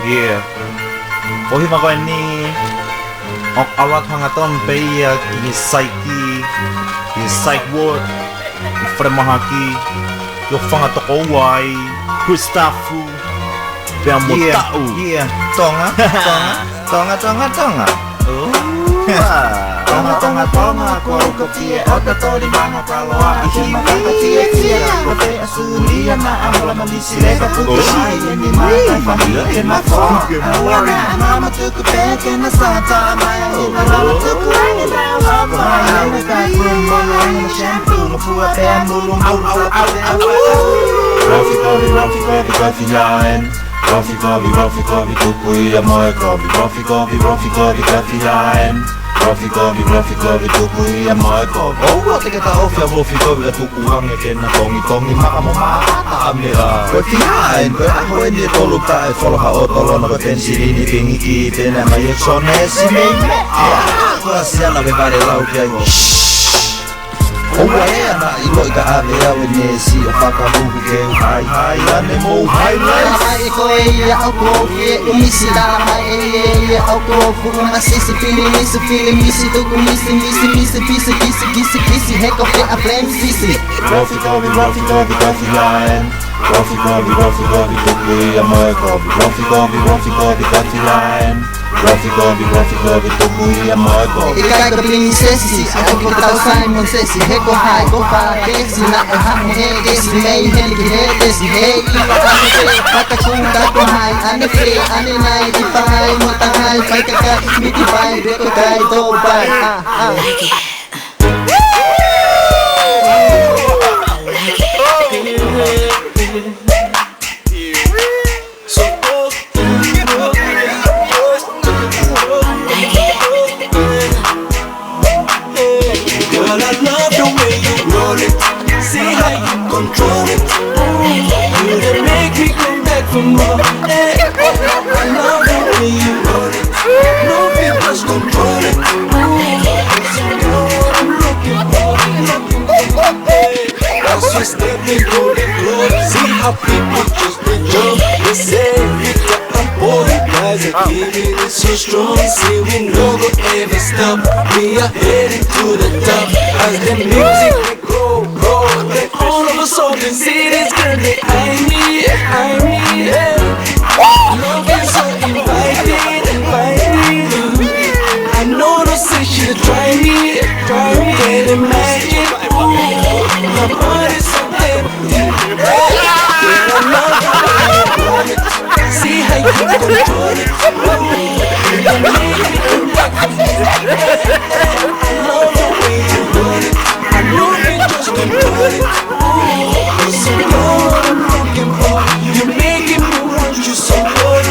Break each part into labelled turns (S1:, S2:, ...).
S1: Yeah. Ohimagani. Ok awak hangaton peia ki saiki. Ki psych ward. Fremahaki. Yo fangatoko wai. Kristafu. Beamotau.
S2: Yeah. Tonga. Tonga, ko ka tie o ta tori manga kaloa hiwi ko te asuli na amla mamisile ka puto ai ni mai family in my phone mama took a back in the summertime mama took a ring down I was back from morning shampoo no fu a pen mulung au Rafi yaen Rafi tukui amoe Rafi yaen Rafi tukui amoe Oh, te kata ofia Rafi la tuku hange kena tongi maka mo maata amira Rafi yaen, koe aho eni tolu tae Foloha o tolona koe pensirini pingi ki Tena mai e sonesi mei mea Koe siana me vare lau kia Oua e ana I loi ka ave au e nesi o whakamuhu ke hai ane mou highlights
S3: Mai e koe ia au koe umisi Dala mai e ia au koe Fuma sisi misi tuku misi Heko ke a flame sisi
S2: Rafi yaen Rafi tukui amoe Rafi yaen Rafi tukui amoe
S3: Ikai ka pini sesi Ako ko tau Simon sesi Heko hai ko para kesi Na e hamu he kesi Mei heli ki he kesi Hei iwa ane fe Pata kunda ko hai Ane fe ane nai Ipa hai mota hai Pai kaka miti pai Reko kai do pai
S4: Control it. You done make me come back for more. Hey, I love the way you roll it. No feelings, control it. I'm looking for. Hey, as we step into the club, see how people just jump. They say I'm bored, guys are giving it so strong. See we no go ever stop. We are heading to the top as the music go. Then all of a sudden, see this girl, they eye me, yeah. Love is so inviting. I know no say she'll try me, can't imagine. My body's so tempting. I love how you control it. See how you control it. You make me come back from it. I love the way you roll it. I know you just control it. So what I'm looking for, you making me want you so good.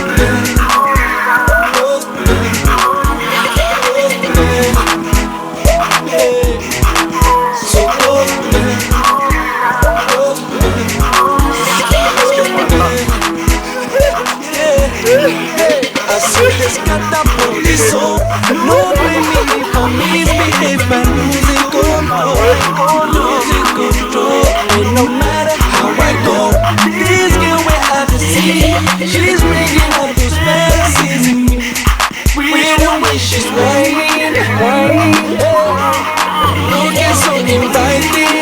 S4: So good. I see this catapult so no blame me if I misbehave and losing control. And no matter how I go, this girl where I can see, she's bringing up those fantasies in me. With the way she's whining, looking so inviting.